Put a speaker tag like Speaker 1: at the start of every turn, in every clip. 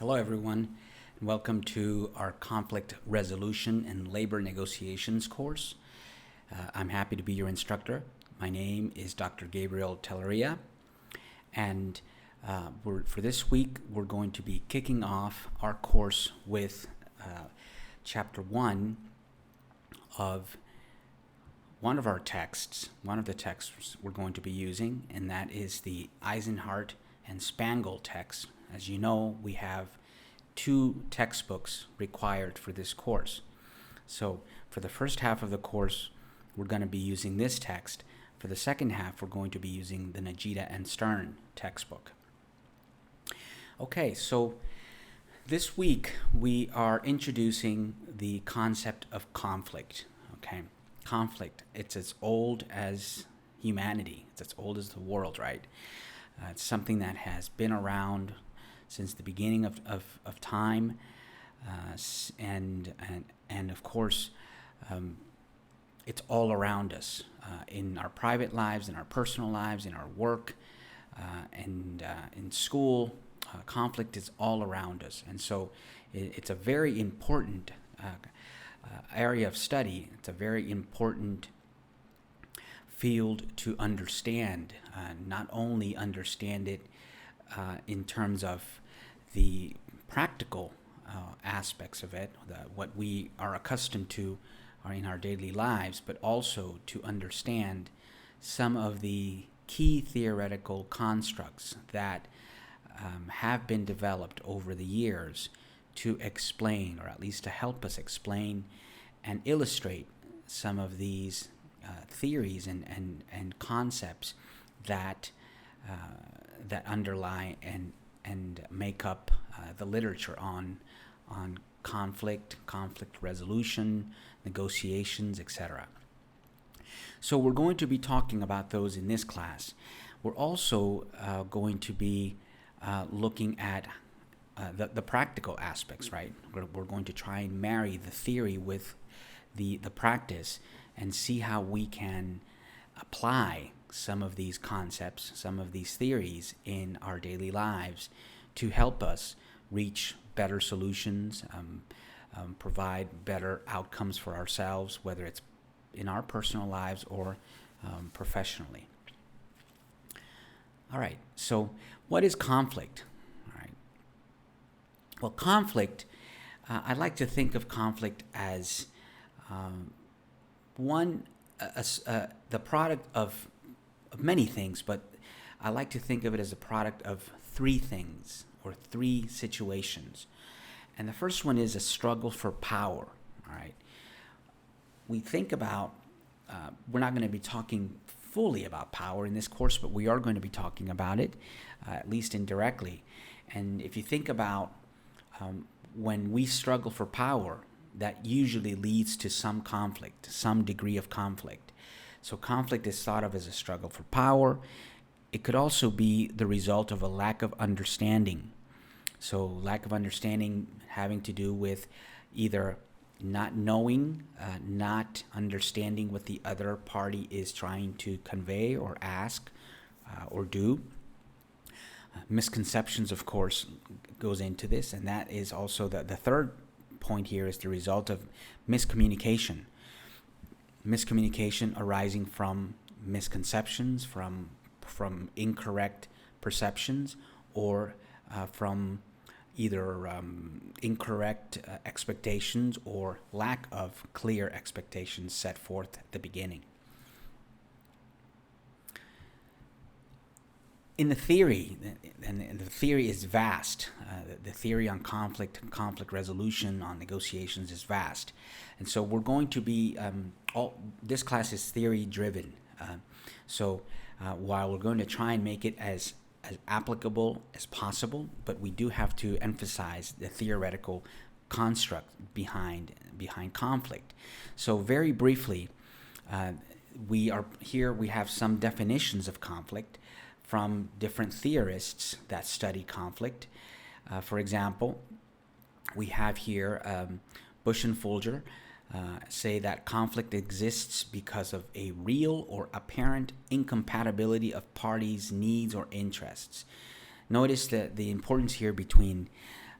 Speaker 1: Hello, everyone, and welcome to our Conflict Resolution and Labor Negotiations course. I'm happy to be your instructor. My name is Dr. Gabriel Telleria, and for this week, we're going to be kicking off our course with Chapter 1 of one of our texts, one of the texts we're going to be using, and that is the Eisenhart and Spangle text. As you know, we have 2 textbooks required for this course. So for the first half of the course, we're going to be using this text. For the second half, we're going to be using the Najita and Stern textbook. Okay, so this week we are introducing the concept of conflict. Okay, conflict, it's as old as humanity. It's as old as the world, right? It's something that has been around since the beginning of time, and of course, it's all around us in our private lives, in our personal lives, in our work, and in school. Conflict is all around us, and so it's a very important area of study. It's a very important field to understand, not only understand it in terms of the practical aspects of it, what we are accustomed to in our daily lives, but also to understand some of the key theoretical constructs that have been developed over the years to explain, or at least to help us explain and illustrate some of these theories and concepts that underlie and make up the literature on conflict resolution, negotiations, etc. So we're going to be talking about those in this class. We're also going to be looking at the practical aspects, right? We're going to try and marry the theory with the practice and see how we can apply some of these concepts, some of these theories in our daily lives to help us reach better solutions, provide better outcomes for ourselves, whether it's in our personal lives or professionally. All right, so what is conflict? All right. Well, conflict, I like to think of conflict as the product of many things, but I like to think of it as a product of 3 things or 3 situations. And the first one is a struggle for power. All right. We think about, we're not going to be talking fully about power in this course, but we are going to be talking about it, at least indirectly. And if you think about when we struggle for power, that usually leads to some conflict, some degree of conflict. So conflict is thought of as a struggle for power. It could also be the result of a lack of understanding. So lack of understanding having to do with either not knowing, not understanding what the other party is trying to convey or ask or do. Misconceptions, of course, goes into this, and that is also the third point here is the result of miscommunication. Miscommunication arising from misconceptions, from incorrect perceptions, or from either incorrect expectations or lack of clear expectations set forth at the beginning. In the theory, and the theory is vast, the theory on conflict resolution, on negotiations is vast. And so we're going to be, this class is theory driven. So while we're going to try and make it as applicable as possible, but we do have to emphasize the theoretical construct behind conflict. So very briefly, we have some definitions of conflict from different theorists that study conflict. For example, we have here Bush and Folger say that conflict exists because of a real or apparent incompatibility of parties' needs or interests. Notice that the importance here between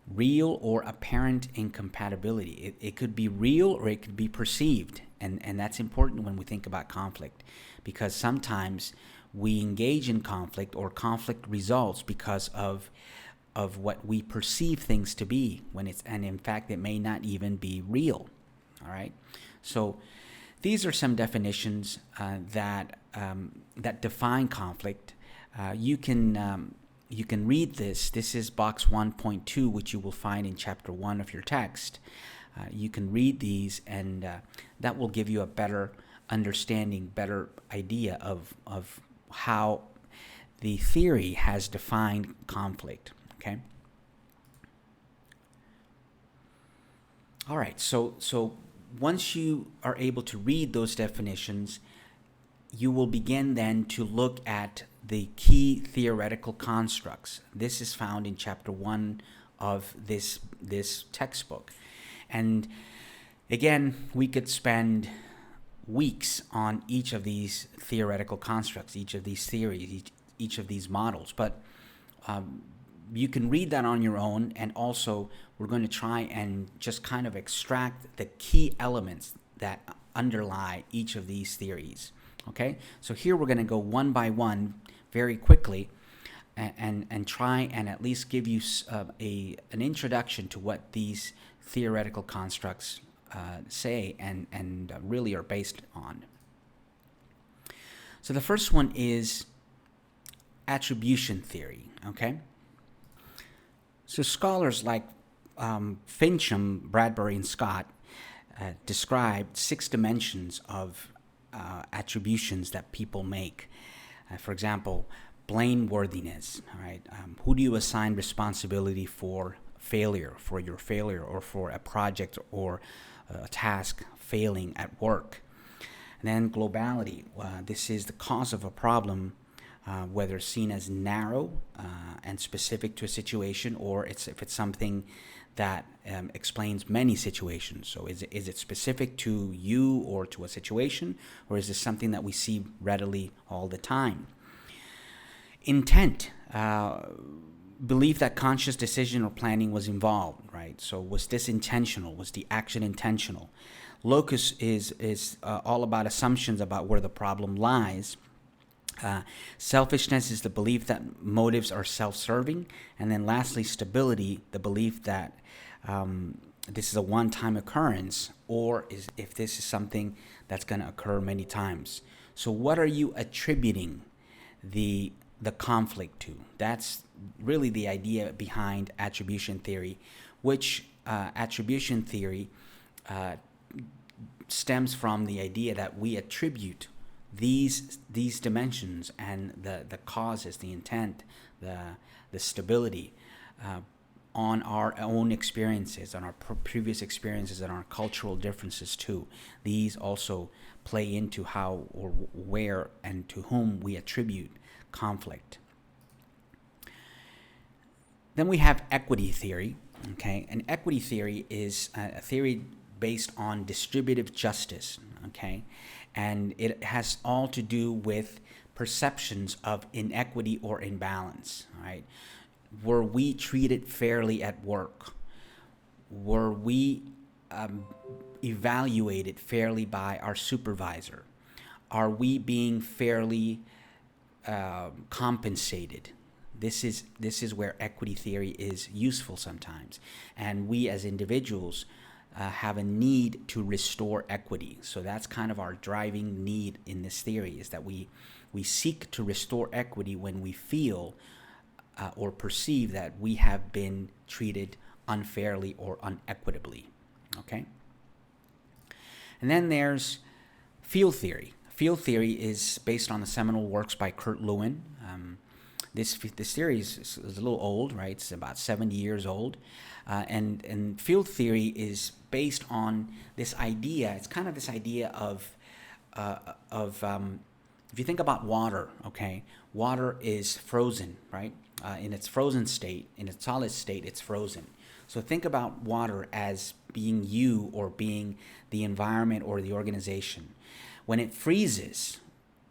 Speaker 1: real or apparent incompatibility. It could be real or it could be perceived. And that's important when we think about conflict, because sometimes we engage in conflict, or conflict results because of what we perceive things to be, and in fact it may not even be real. All right, so these are some definitions that define conflict. You can read this. This is box 1.2, which you will find in chapter 1 of your text. You can read these, and that will give you a better understanding, better idea of how the theory has defined conflict. Okay. All right. So once you are able to read those definitions, you will begin then to look at the key theoretical constructs. This is found in chapter 1 of this textbook. And again, we could spend weeks on each of these theoretical constructs, each of these theories, each of these models. But you can read that on your own, and also we're going to try and just kind of extract the key elements that underlie each of these theories. Okay, so here we're going to go one by one very quickly and try and at least give you an introduction to what these theoretical constructs say and really are based on. So the first one is attribution theory. Okay, so scholars like Fincham, Bradbury, and Scott described 6 dimensions of attributions that people make. For example, blameworthiness. All right, who do you assign responsibility for failure, for your failure, or for a project or a task failing at work? And then globality. This is the cause of a problem, whether seen as narrow and specific to a situation, or if it's something that explains many situations. So is it specific to you or to a situation, or is this something that we see readily all the time? Intent, belief that conscious decision or planning was involved, right? So was this intentional? Was the action intentional? Locus is all about assumptions about where the problem lies. Selfishness is the belief that motives are self-serving. And then lastly, stability, the belief that this is a one-time occurrence, or if this is something that's going to occur many times. So what are you attributing the conflict to? That's really the idea behind attribution theory, which attribution theory stems from the idea that we attribute these dimensions and the causes, the intent, the stability, on our own experiences, on our previous experiences, and our cultural differences too. These also play into how or where and to whom we attribute conflict. Then we have equity theory. Okay, and equity theory is a theory based on distributive justice. Okay, and it has all to do with perceptions of inequity or imbalance. All right. Were we treated fairly at work? Were we evaluated fairly by our supervisor? Are we being fairly compensated? This is where equity theory is useful sometimes, and we as individuals have a need to restore equity. So that's kind of our driving need in this theory, is that we seek to restore equity when we feel or perceive that we have been treated unfairly or unequitably. Okay? And then there's field theory. Field theory is based on the seminal works by Kurt Lewin. This theory is a little old, right? It's about 70 years old. And field theory is based on this idea. It's kind of this idea of if you think about water, okay? Water is frozen, right? In its frozen state, in its solid state, it's frozen. So think about water as being you, or being the environment or the organization. When it freezes,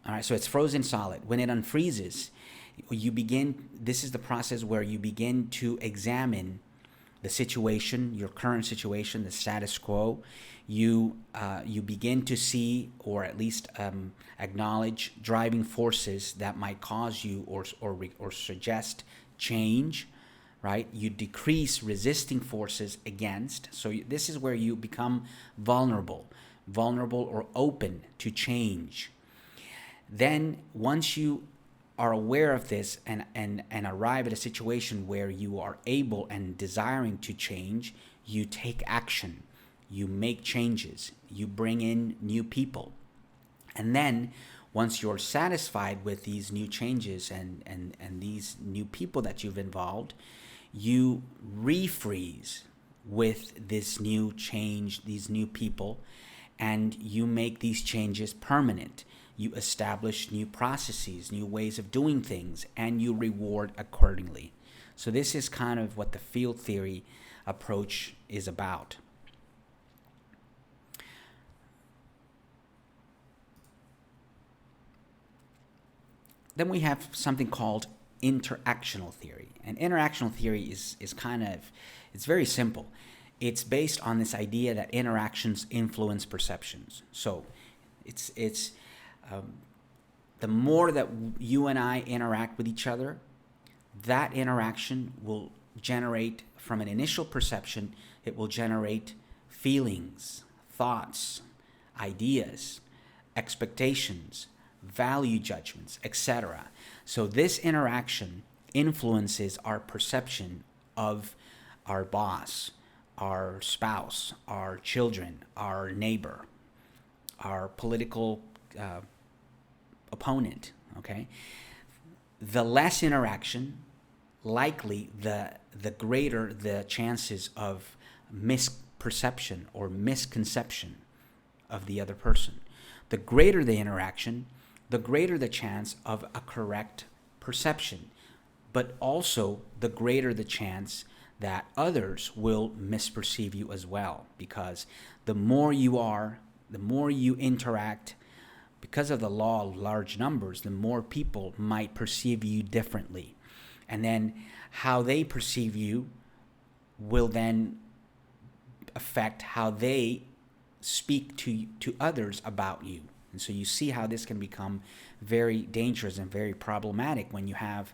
Speaker 1: all right, so it's frozen solid. When it unfreezes, this is the process where you begin to examine the situation, your current situation, the status quo, you begin to see, or at least acknowledge, driving forces that might cause you or suggest change, right? You decrease resisting forces against. So this is where you become vulnerable or open to change. Then once you are aware of this and arrive at a situation where you are able and desiring to change, you take action, you make changes, you bring in new people. And then once you're satisfied with these new changes and these new people that you've involved, you refreeze with this new change, these new people, and you make these changes permanent. You establish new processes, new ways of doing things, and you reward accordingly. So this is kind of what the field theory approach is about. Then we have something called interactional theory. And interactional theory is it's very simple. It's based on this idea that interactions influence perceptions. So it's the more that you and I interact with each other, that interaction will generate, from an initial perception, it will generate feelings, thoughts, ideas, expectations, value judgments, etc. So this interaction influences our perception of our boss, our spouse, our children, our neighbor, our political opponent, okay? The less interaction, likely the greater the chances of misperception or misconception of the other person. The greater the interaction, the greater the chance of a correct perception, but also the greater the chance that others will misperceive you as well, because the more you interact, because of the law of large numbers, the more people might perceive you differently. And then how they perceive you will then affect how they speak to others about you. And so you see how this can become very dangerous and very problematic when you have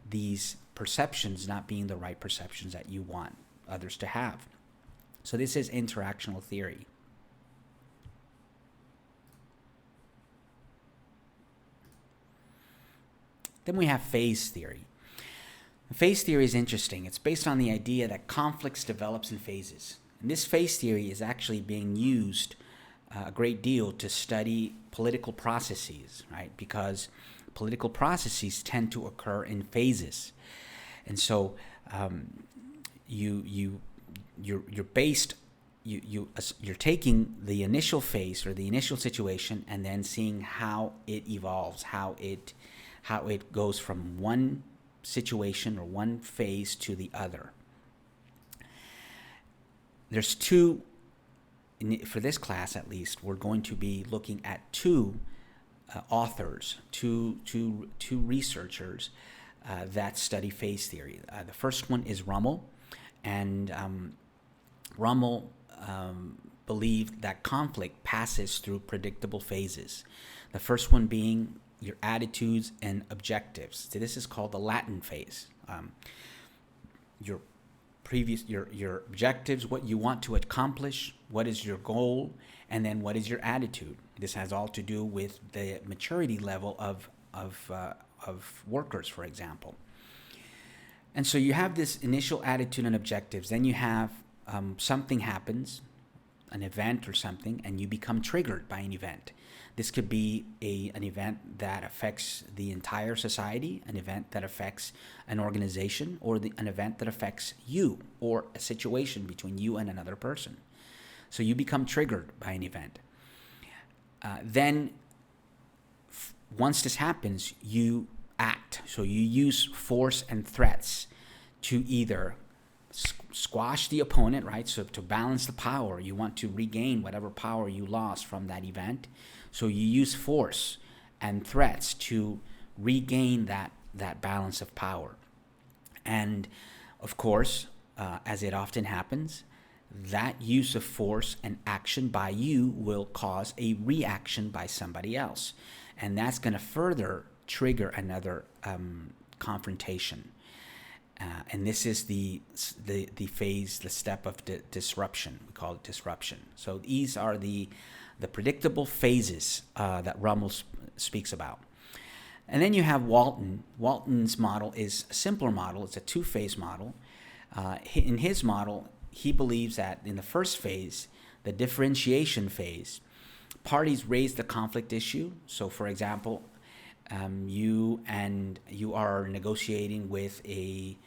Speaker 1: these perceptions not being the right perceptions that you want others to have. So this is interactional theory. Then we have phase theory. Phase theory is interesting. It's based on the idea that conflicts develops in phases. And this phase theory is actually being used a great deal to study political processes, right? Because political processes tend to occur in phases. And so you're taking the initial phase or the initial situation and then seeing how it evolves, how it goes from one situation or one phase to the other. There's two, for this class at least, we're going to be looking at two authors, two researchers that study phase theory. The first one is Rummel, and Rummel believed that conflict passes through predictable phases. The first one being your attitudes and objectives. So this is called the latent phase. Your objectives, what you want to accomplish, what is your goal, and then what is your attitude. This has all to do with the maturity level of workers, for example. And so you have this initial attitude and objectives. Then you have something happens, an event or something, and you become triggered by an event. This could be an event that affects the entire society, an event that affects an organization, or an event that affects you, or a situation between you and another person. So you become triggered by an event. Then, once this happens, you act. So you use force and threats to either squash the opponent, right? So to balance the power, you want to regain whatever power you lost from that event. So you use force and threats to regain that balance of power. And of course, as it often happens, that use of force and action by you will cause a reaction by somebody else. And that's going to further trigger another confrontation. And this is the phase, the step of disruption. We call it disruption. So these are the predictable phases that Rummel speaks about. And then you have Walton. Walton's model is a simpler model. It's a two-phase model. In his model, he believes that in the first phase, the differentiation phase, parties raise the conflict issue. So, for example, you are negotiating with a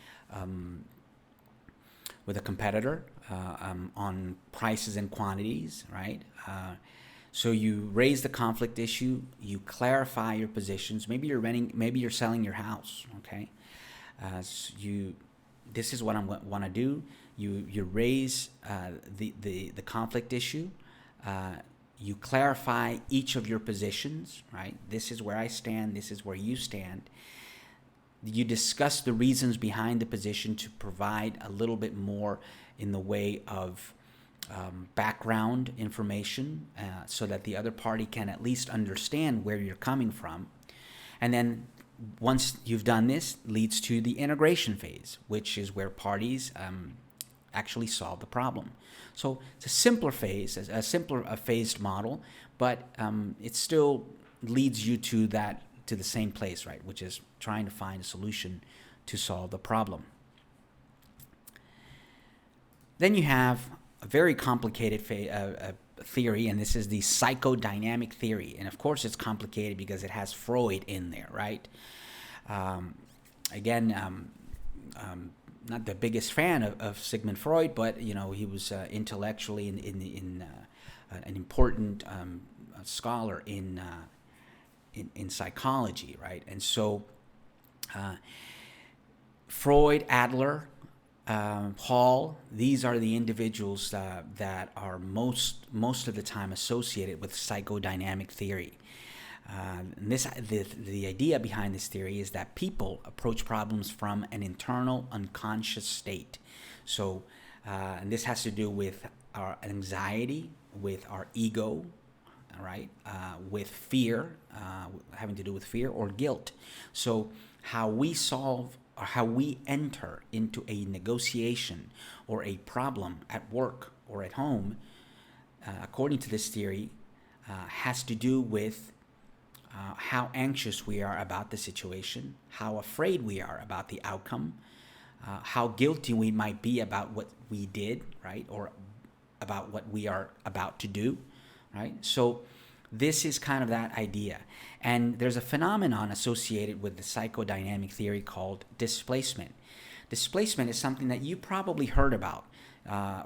Speaker 1: competitor on prices and quantities, right? So you raise the conflict issue. You clarify your positions. Maybe you're selling your house. Okay, this is what I want to do. You raise the conflict issue. You clarify each of your positions, right? This is where I stand. This is where you stand. You discuss the reasons behind the position to provide a little bit more in the way of background information so that the other party can at least understand where you're coming from. And then once you've done this, leads to the integration phase, which is where parties actually solve the problem. So it's a simpler phase, a simpler phased model, but it still leads you to the same place, right? Which is trying to find a solution to solve the problem. Then you have a very complicated theory, and this is the psychodynamic theory. And of course, it's complicated because it has Freud in there, right? Not the biggest fan of Sigmund Freud, but he was intellectually an important scholar in psychology, right? And so Freud, Adler, Hall, these are the individuals that are most of the time associated with psychodynamic theory. And the idea behind this theory is that people approach problems from an internal unconscious state. So, and this has to do with our anxiety, with our ego, right? With fear, having to do with fear or guilt. So, how we solve or how we enter into a negotiation or a problem at work or at home, according to this theory, has to do with how anxious we are about the situation, how afraid we are about the outcome, how guilty we might be about what we did, right, or about what we are about to do, right? So this is kind of that idea. And there's a phenomenon associated with the psychodynamic theory called displacement. Displacement is something that you probably heard about,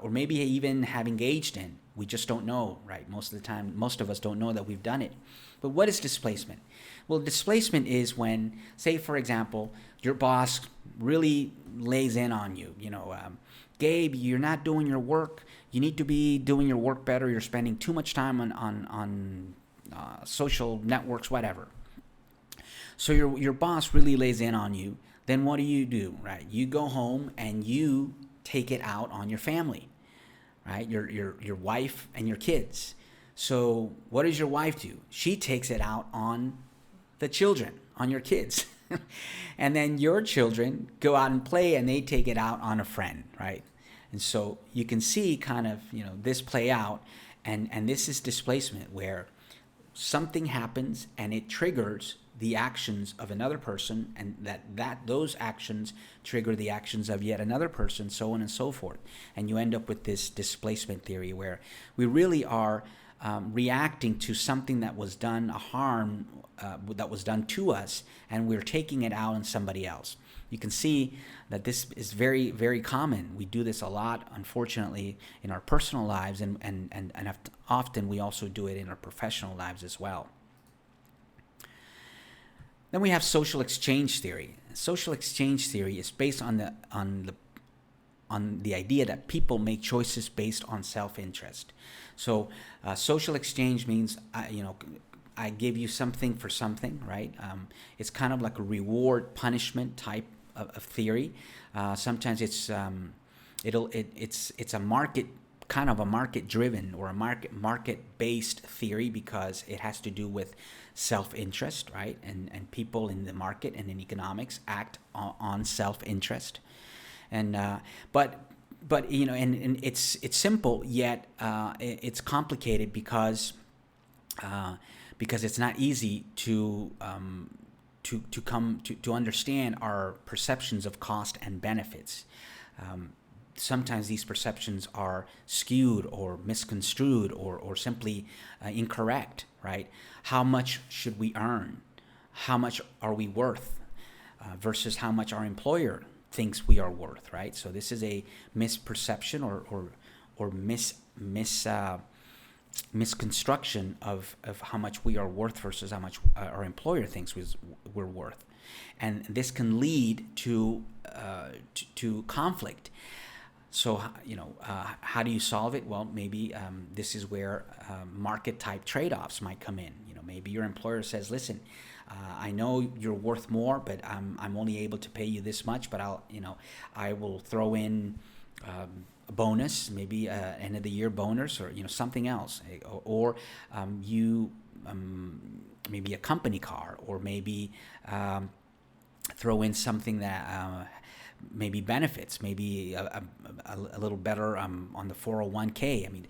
Speaker 1: or maybe even have engaged in. We just don't know, right? Most of the time, most of us don't know that we've done it. But what is displacement? Well, displacement is when, say, for example, your boss really lays in on you. Gabe, you're not doing your work. You need to be doing your work better. You're spending too much time on social networks, whatever. So your boss really lays in on you. Then what do? Right? You go home and you take it out on your family, right? Your wife and your kids. So what does your wife do? She takes it out on the children, on your kids. And then your children go out and play and they take it out on a friend, right? And so you can see kind of, this play out, and this is displacement where something happens and it triggers the actions of another person, and that those actions trigger the actions of yet another person, so on and so forth. And you end up with this displacement theory where we really are reacting to something that was done, a harm that was done to us, and we're taking it out on somebody else. You can see that this is very, very common. We do this a lot, unfortunately, in our personal lives, and often we also do it in our professional lives as well. Then we have social exchange theory. Social exchange theory is based on the idea that people make choices based on self-interest. So social exchange means, I give you something for something, right? It's kind of like a reward punishment type of theory. Sometimes it's it's a market, kind of a market driven or a market based theory, because it has to do with self-interest, right? And people in the market and in economics act on self-interest. And but you know, and it's simple, yet it's complicated because it's not easy to come to understand our perceptions of cost and benefits. Sometimes these perceptions are skewed or misconstrued or simply incorrect, right? How much should we earn? How much are we worth versus how much our employer thinks we are worth, right? So this is a misperception or misconstruction of how much we are worth versus how much our employer thinks we're worth. And this can lead to conflict. So, you know, how do you solve it? Well, maybe this is where market type trade-offs might come in. You know, maybe your employer says, listen, I know you're worth more, but I'm only able to pay you this much, but I will throw in a bonus, maybe end of the year bonus, or, you know, something else, or maybe a company car, or maybe throw in something that maybe benefits, maybe a little better on the 401k. I mean,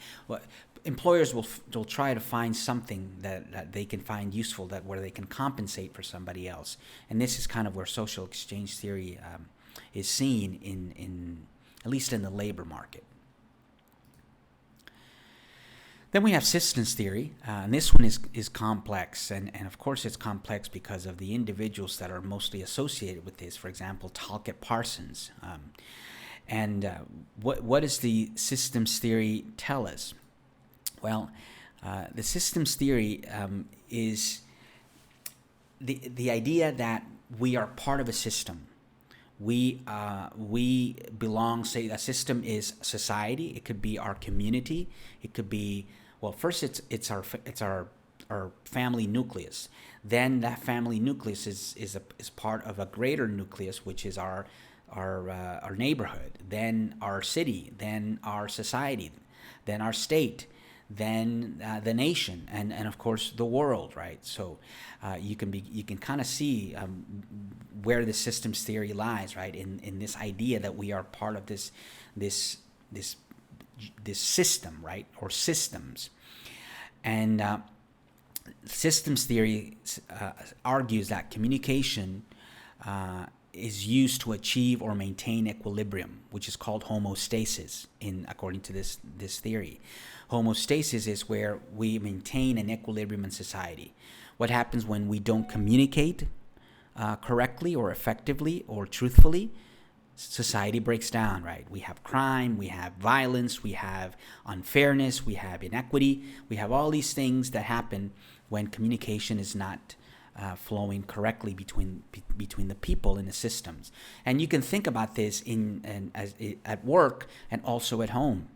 Speaker 1: employers will try to find something that they can find useful, where they can compensate for somebody else. And this is kind of where social exchange theory is seen in at least in the labor market. Then we have systems theory, and this one is complex, and of course it's complex because of the individuals that are mostly associated with this. For example, Talcott Parsons. What does the systems theory tell us? Well, the systems theory is the idea that we are part of a system. We belong. Say a system is society. It could be our community. It could be, well, first it's our family nucleus. Then that family nucleus is part of a greater nucleus, which is our neighborhood. Then our city. Then our society. Then our state. Then the nation, and of course the world, right? So you can kind of see where the systems theory lies, right? In this idea that we are part of this system, right, or systems. And systems theory argues that communication is used to achieve or maintain equilibrium, which is called homeostasis according to this theory. Homeostasis is where we maintain an equilibrium in society. What happens when we don't communicate correctly or effectively or truthfully? Society breaks down, right? We have crime, we have violence, we have unfairness, we have inequity, we have all these things that happen when communication is not flowing correctly between the people in the systems. And you can think about this at work and also at home.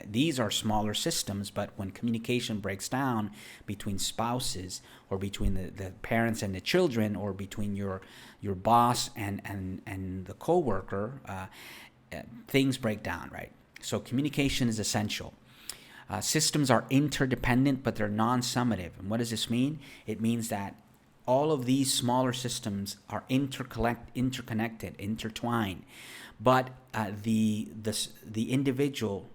Speaker 1: These are smaller systems, but when communication breaks down between spouses, or between the parents and the children, or between your boss and the coworker, things break down, right? So communication is essential. Systems are interdependent, but they're non-summative. And what does this mean? It means that all of these smaller systems are interconnected, intertwined, but the individual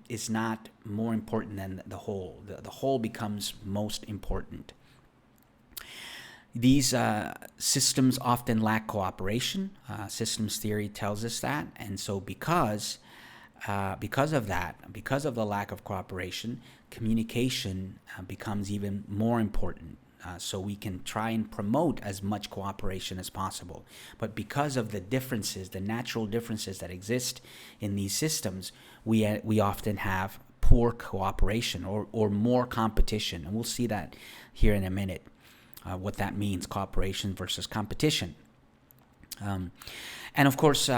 Speaker 1: is not more important than the whole. The whole becomes most important. These systems often lack cooperation. Systems theory tells us that, and so because of that, because of the lack of cooperation, communication becomes even more important. So we can try and promote as much cooperation as possible. But because of the differences, the natural differences that exist in these systems, we often have poor cooperation or more competition. And we'll see that here in a minute, what that means, cooperation versus competition. And of course,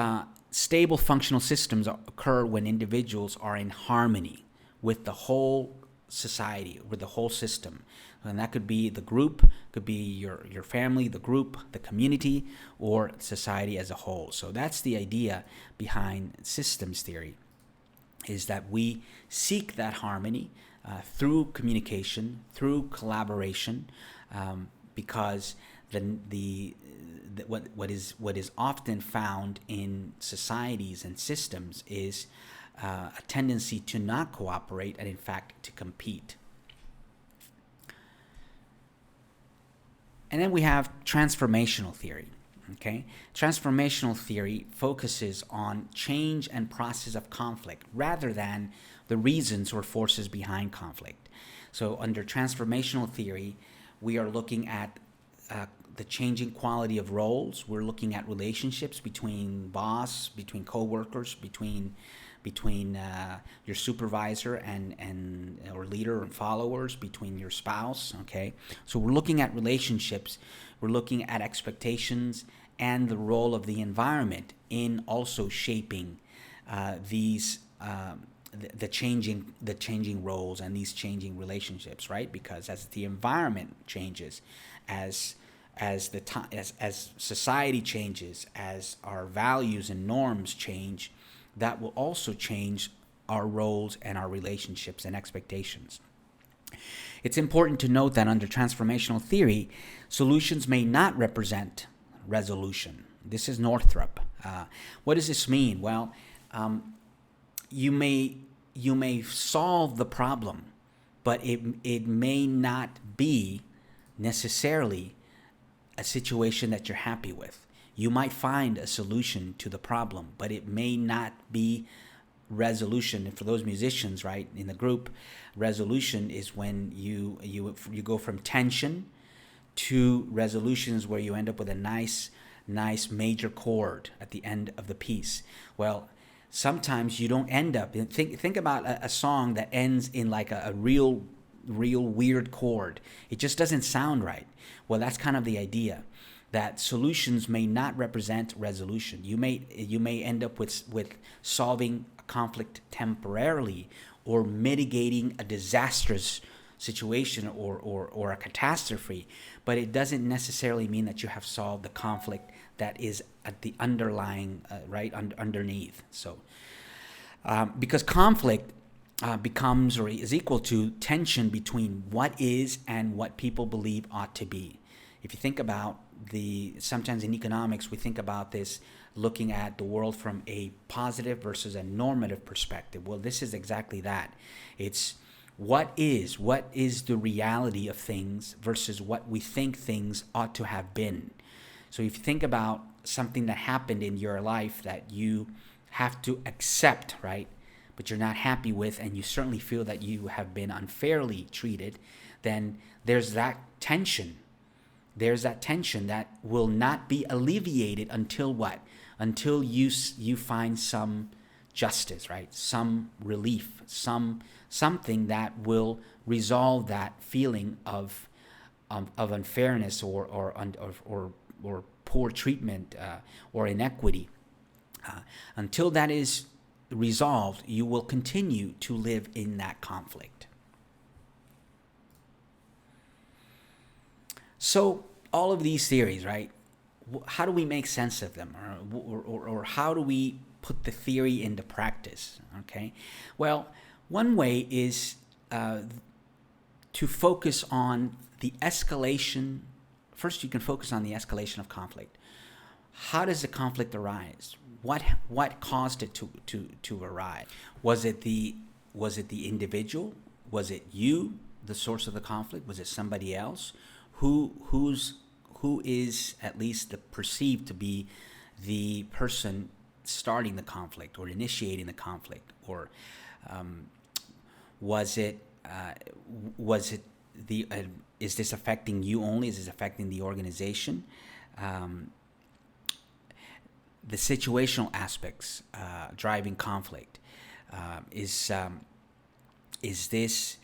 Speaker 1: stable functional systems occur when individuals are in harmony with the whole society, with the whole system. And that could be the group, could be your family, the group, the community, or society as a whole. So that's the idea behind systems theory, is that we seek that harmony through communication, through collaboration, because what is often found in societies and systems is a tendency to not cooperate and in fact to compete. And then we have transformational theory. Okay, transformational theory focuses on change and process of conflict rather than the reasons or forces behind conflict. So under transformational theory, we are looking at the changing quality of roles. We're looking at relationships between boss, between coworkers, between your supervisor and or leader and followers, between your spouse. Okay, so we're looking at relationships. We're looking at expectations and the role of the environment in also shaping these the changing roles and these changing relationships, right? Because as the environment changes, as society changes, as our values and norms change, that will also change our roles and our relationships and expectations. It's important to note that under transformational theory, solutions may not represent resolution. This is Northrop. What does this mean? Well, you may solve the problem, but it may not be necessarily a situation that you're happy with. You might find a solution to the problem, but it may not be resolution. And for those musicians, right, in the group, resolution is when you go from tension to resolutions where you end up with a nice major chord at the end of the piece. Well, sometimes you don't end up. Think about a song that ends in like a real weird chord. It just doesn't sound right. Well, that's kind of the idea, that solutions may not represent resolution. You may end up with solving a conflict temporarily, or mitigating a disastrous situation or a catastrophe, but it doesn't necessarily mean that you have solved the conflict that is at the underlying underneath. So because conflict becomes or is equal to tension between what is and what people believe ought to be. If you think about sometimes in economics we think about this looking at the world from a positive versus a normative perspective. Well, this is exactly that. It's what is the reality of things versus what we think things ought to have been. So if you think about something that happened in your life that you have to accept, right, but you're not happy with, and you certainly feel that you have been unfairly treated, then there's that tension. There's that tension that will not be alleviated until what? Until you find some justice, right? Some relief, something that will resolve that feeling of unfairness or poor treatment or inequity. Until that is resolved, you will continue to live in that conflict. So all of these theories, right? How do we make sense of them, or how do we put the theory into practice? Okay, well, one way is to focus on the escalation. First, you can focus on the escalation of conflict. How does the conflict arise? What caused it to arise? Was it the individual? Was it you, the source of the conflict? Was it somebody else? Who is at least perceived to be the person starting the conflict or initiating the conflict? Or was it is this affecting you only? Is this affecting the organization? The situational aspects driving conflict. Is this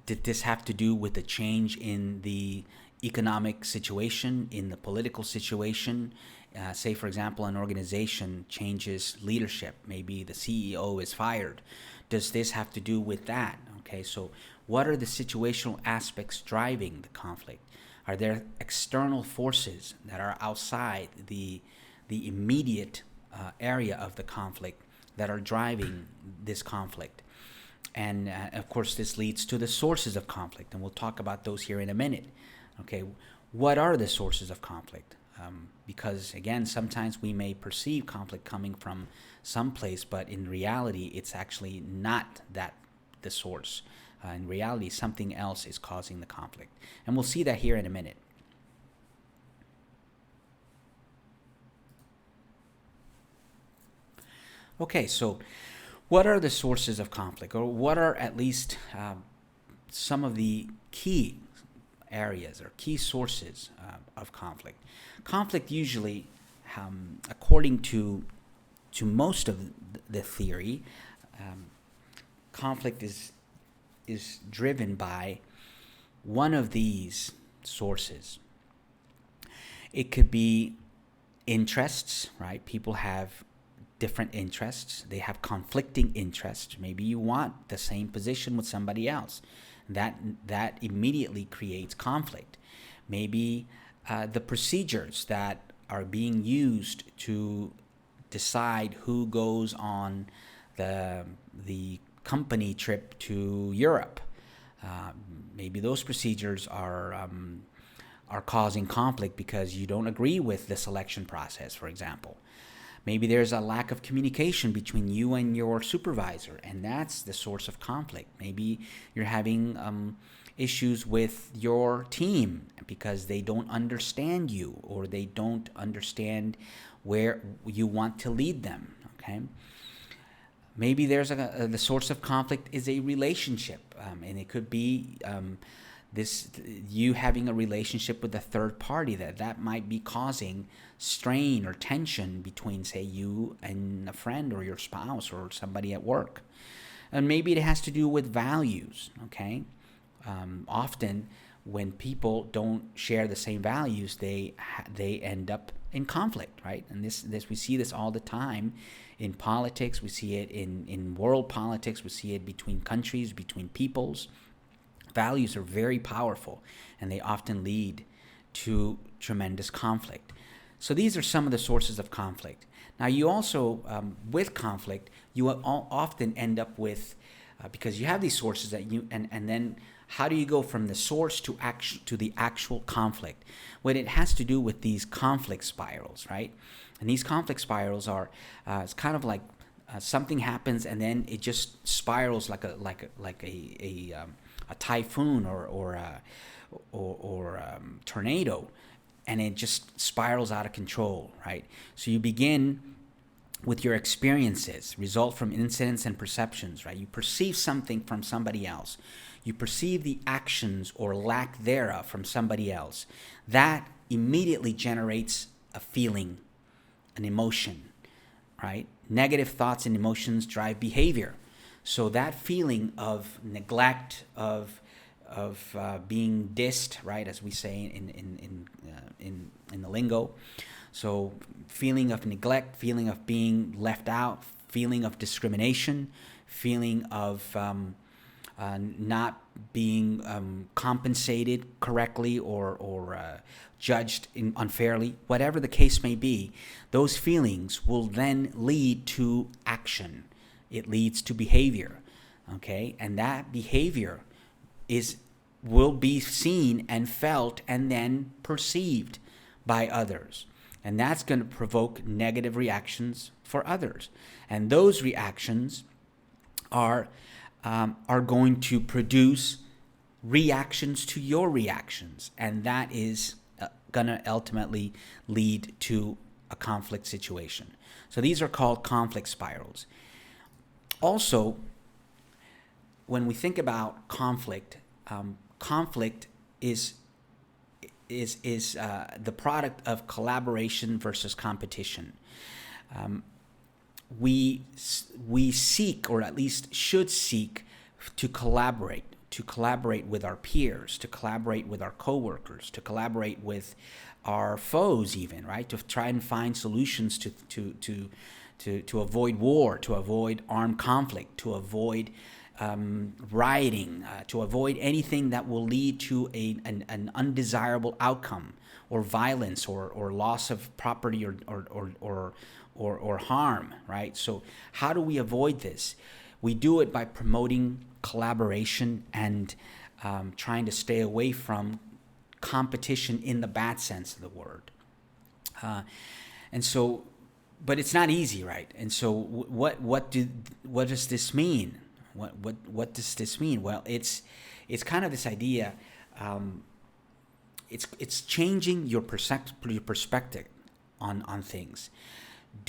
Speaker 1: did this have to do with the change in the economic situation, in the political situation? Say, for example, an organization changes leadership. Maybe the CEO is fired. Does this have to do with that? Okay, so what are the situational aspects driving the conflict? Are there external forces that are outside the immediate area of the conflict that are driving this conflict? And of course, this leads to the sources of conflict, and we'll talk about those here in a minute. Okay, what are the sources of conflict? Because again, sometimes we may perceive conflict coming from some place, but in reality, it's actually not that the source. In reality, something else is causing the conflict, and we'll see that here in a minute. Okay, so what are the sources of conflict, or what are at least some of the key areas or key sources of conflict? Conflict usually, according to most of the theory, conflict is driven by one of these sources. It could be interests, right? People have different interests. They have conflicting interests. Maybe you want the same position with somebody else. That immediately creates conflict. Maybe the procedures that are being used to decide who goes on the company trip to Europe. Maybe those procedures are causing conflict because you don't agree with the selection process, for example. Maybe there's a lack of communication between you and your supervisor, and that's the source of conflict. Maybe you're having issues with your team because they don't understand you, or they don't understand where you want to lead them. Okay. Maybe there's the source of conflict is a relationship, and it could be you having a relationship with a third party that might be causing strain or tension between, say, you and a friend or your spouse or somebody at work. And maybe it has to do with values. Okay, often when people don't share the same values, they end up in conflict, right? And this we see this all the time in politics. We see it in world politics. We see it between countries, between peoples. Values are very powerful, and they often lead to tremendous conflict. So these are some of the sources of conflict. Now, you also, with conflict, you often end up with, because you have these sources that and then how do you go from the source to the actual conflict? Well, it has to do with these conflict spirals, right? And these conflict spirals are, it's kind of like something happens and then it just spirals like a typhoon or a tornado, and it just spirals out of control, right? So you begin with your experiences, result from incidents and perceptions, right? You perceive something from somebody else. You perceive the actions or lack thereof from somebody else. That immediately generates a feeling, an emotion, right? Negative thoughts and emotions drive behavior. So that feeling of neglect, of being dissed, right, as we say in the lingo. So feeling of neglect, feeling of being left out, feeling of discrimination, feeling of not being compensated correctly or judged unfairly, whatever the case may be, those feelings will then lead to action. It leads to behavior, okay? And that behavior will be seen and felt and then perceived by others. And that's going to provoke negative reactions for others. And those reactions are going to produce reactions to your reactions. And that is going to ultimately lead to a conflict situation. So these are called conflict spirals. Also, when we think about conflict, conflict is the product of collaboration versus competition. We seek, or at least should seek, to collaborate with our peers, to collaborate with our coworkers, to collaborate with our foes, even, right? To try and find solutions to avoid war, to avoid armed conflict, to avoid rioting, to avoid anything that will lead to an undesirable outcome, or violence, or loss of property, or harm, right? So how do we avoid this? We do it by promoting collaboration and trying to stay away from competition in the bad sense of the word. And so, but it's not easy, right? And so, what does this mean? What does this mean? Well, it's kind of this idea. It's changing your perspective on things.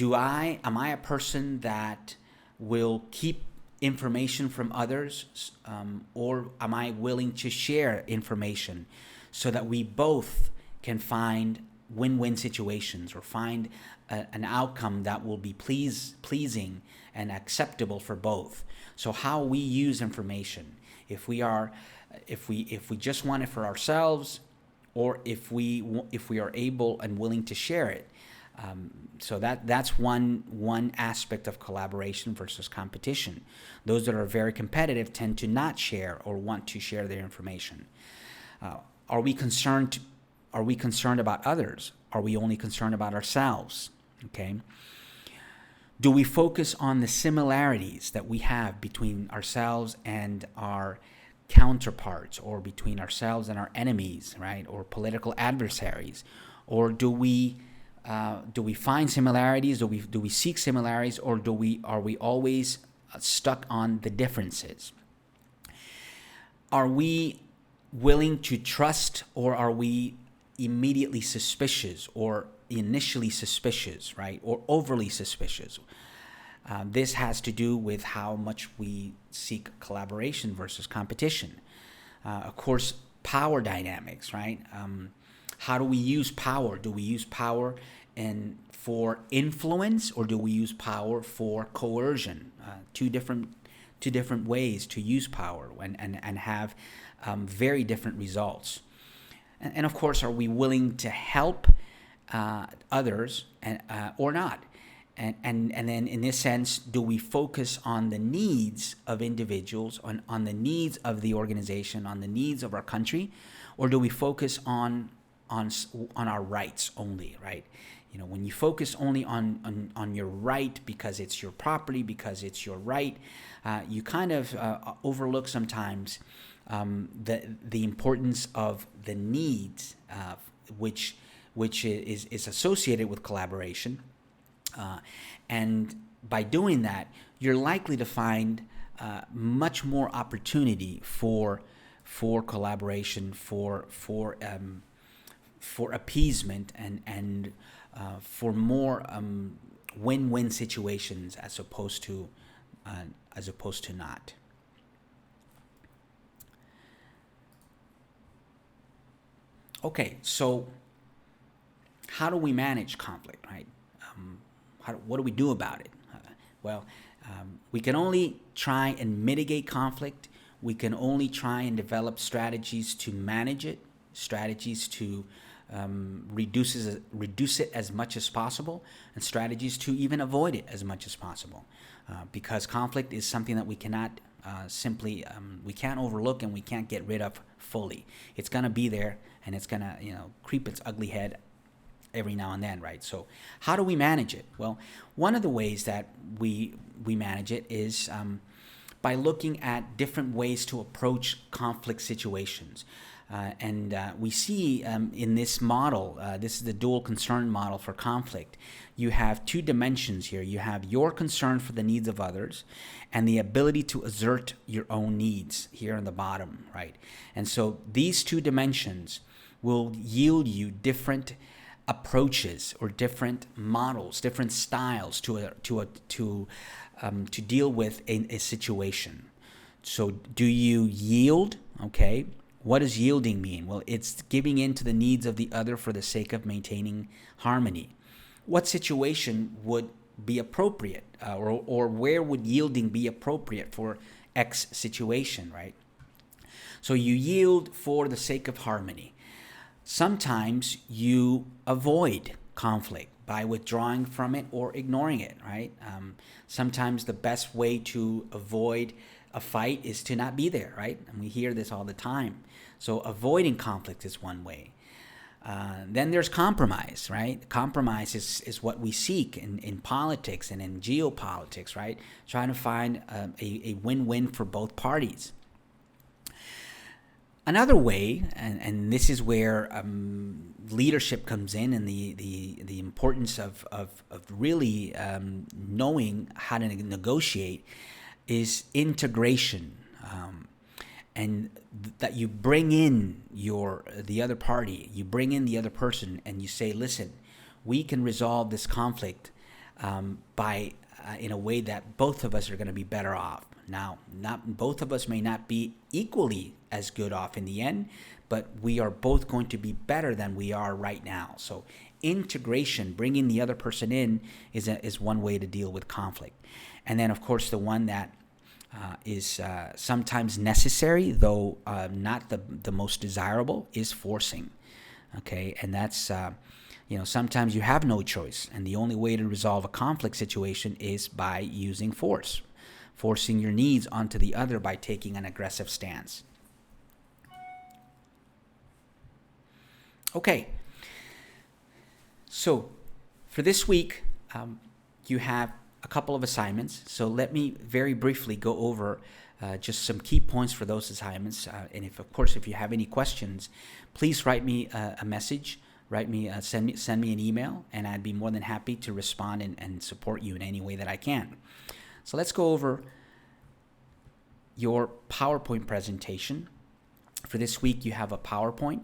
Speaker 1: Am I a person that will keep information from others, or am I willing to share information so that we both can find win-win situations, or find an outcome that will be pleasing and acceptable for both? So how we use information, if we just want it for ourselves, or if we are able and willing to share it. So that's one aspect of collaboration versus competition. Those that are very competitive tend to not share or want to share their information. Are we concerned about others? Are we only concerned about ourselves? Okay. Do we focus on the similarities that we have between ourselves and our counterparts, or between ourselves and our enemies, right? Or political adversaries? Or do we find similarities? Do we seek similarities, or are we always stuck on the differences? Are we willing to trust, or are we immediately suspicious, or initially suspicious, right? Or overly suspicious? This has to do with how much we seek collaboration versus competition. Of course, power dynamics, right? How do we use power? Do we use power for influence, or do we use power for coercion? Two different ways to use power and have very different results. And of course, are we willing to help others or not? And then in this sense, do we focus on the needs of individuals, on the needs of the organization, on the needs of our country, or do we focus on our rights only, right? You know, when you focus only on your right because it's your property, because it's your right, you kind of overlook sometimes the importance of the needs, which is associated with collaboration. And by doing that, you're likely to find much more opportunity for collaboration, for appeasement, and for more win-win situations, as opposed to not. Okay, so how do we manage conflict, right? What do we do about it? We can only try and mitigate conflict. We can only try and develop strategies to manage it, strategies to reduce it as much as possible, and strategies to even avoid it as much as possible. Because conflict is something that we cannot we can't overlook, and we can't get rid of fully. It's going to be there, and it's going to creep its ugly head every now and then, right? So how do we manage it? Well, one of the ways that we manage it is by looking at different ways to approach conflict situations. And we see in this model, this is the dual concern model for conflict. You have two dimensions here. You have your concern for the needs of others, and the ability to assert your own needs here on the bottom, right? And so these two dimensions will yield you different approaches, or different models, different styles to deal with a situation. So do you yield? Okay. What does yielding mean? Well, it's giving in to the needs of the other for the sake of maintaining harmony. What situation would be appropriate, or where would yielding be appropriate for X situation, right? So you yield for the sake of harmony. Sometimes you avoid conflict by withdrawing from it or ignoring it, right? Sometimes the best way to avoid a fight is to not be there, right? And we hear this all the time. So avoiding conflict is one way. Then there's compromise, right? Compromise is what we seek in politics and in geopolitics, right? Trying to find a win-win for both parties. Another way, and this is where leadership comes in, and the importance of really knowing how to negotiate, is integration, and that you bring in the other party, you bring in the other person, and you say, listen, we can resolve this conflict by in a way that both of us are going to be better off. Now, not both of us may not be equally as good off in the end, but we are both going to be better than we are right now. So integration, bringing the other person in, is one way to deal with conflict. And then, of course, the one that is sometimes necessary, though not the most desirable, is forcing. Okay, and that's sometimes you have no choice, and the only way to resolve a conflict situation is by using force. Forcing your needs onto the other by taking an aggressive stance. Okay, so for this week, you have a couple of assignments. So let me very briefly go over just some key points for those assignments. And if you have any questions, please write me a message. Send me an email, and I'd be more than happy to respond and support you in any way that I can. So let's go over your PowerPoint presentation. For this week, you have a PowerPoint.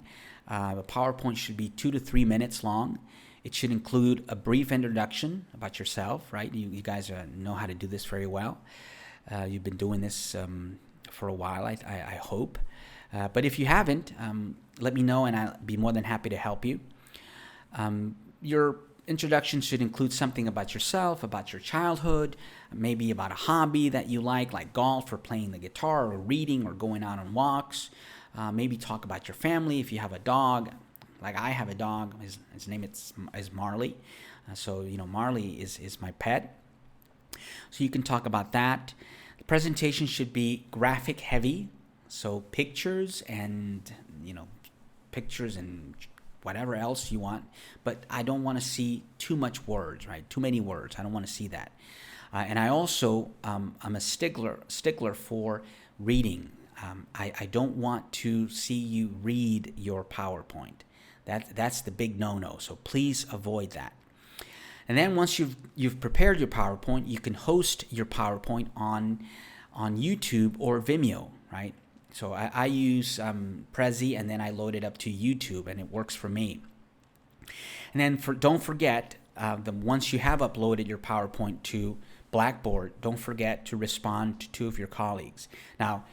Speaker 1: The PowerPoint should be 2 to 3 minutes long. It should include a brief introduction about yourself, right? You guys know how to do this very well. You've been doing this for a while, I hope. But if you haven't, let me know, and I'll be more than happy to help you. Your introduction should include something about yourself, about your childhood, maybe about a hobby that you like golf or playing the guitar or reading or going out on walks. Maybe talk about your family if you have a dog. Like I have a dog. His name is Marley. So Marley is my pet. So you can talk about that. The presentation should be graphic heavy. So pictures and whatever else you want, but I don't want to see too much words, right? Too many words. I don't want to see that. And I also, I'm a stickler for reading. I don't want to see you read your PowerPoint. That's the big no-no. So please avoid that. And then once you've prepared your PowerPoint, you can host your PowerPoint on YouTube or Vimeo, right? So I use Prezi, and then I load it up to YouTube, and it works for me. And then don't forget, once you have uploaded your PowerPoint to Blackboard, don't forget to respond to 2 of your colleagues. Now,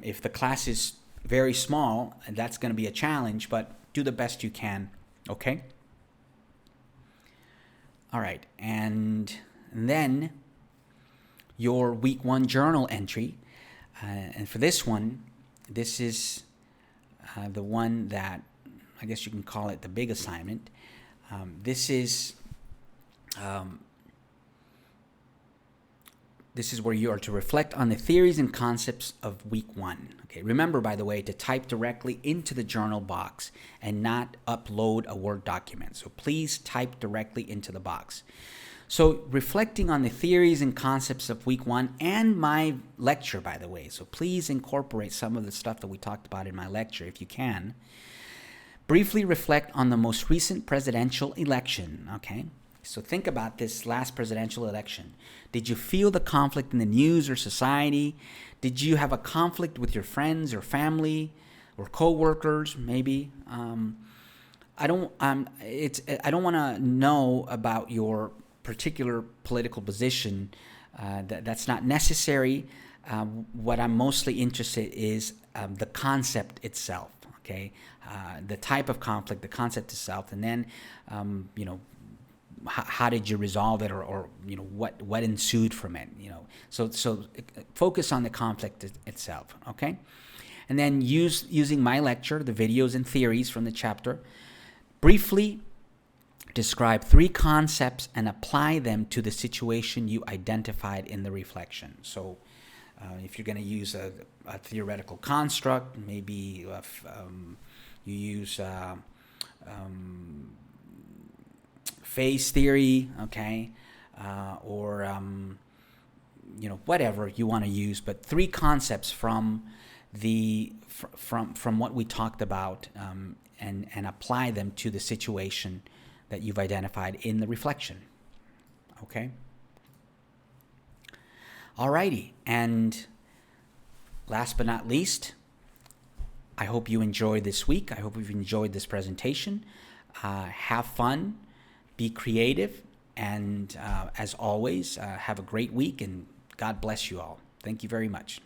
Speaker 1: if the class is very small, that's going to be a challenge, but do the best you can, okay? All right, and then your week 1 journal entry, and for this one, this is the one that I guess you can call it the big assignment. This is where you are to reflect on the theories and concepts of week 1. Okay, remember, by the way, to type directly into the journal box and not upload a Word document. So please type directly into the box. So reflecting on the theories and concepts of week 1 and my lecture, by the way. So please incorporate some of the stuff that we talked about in my lecture if you can. Briefly reflect on the most recent presidential election, okay? So think about this last presidential election. Did you feel the conflict in the news or society? Did you have a conflict with your friends or family or coworkers, maybe? I don't want to know about your particular political position. That's not necessary. What I'm mostly interested is the concept itself, okay? The type of conflict, the concept itself, and then, how did you resolve it, or what ensued from it, So focus on the conflict itself, okay? And then using my lecture, the videos and theories from the chapter, briefly describe 3 concepts and apply them to the situation you identified in the reflection. So If you're going to use a theoretical construct, maybe you use phase theory, okay, or whatever you want to use, but three concepts from what we talked about, and apply them to the situation that you've identified in the reflection. Okay? Alrighty, and last but not least, I hope you enjoyed this week. I hope you've enjoyed this presentation. Have fun, be creative, and as always, have a great week, and God bless you all. Thank you very much.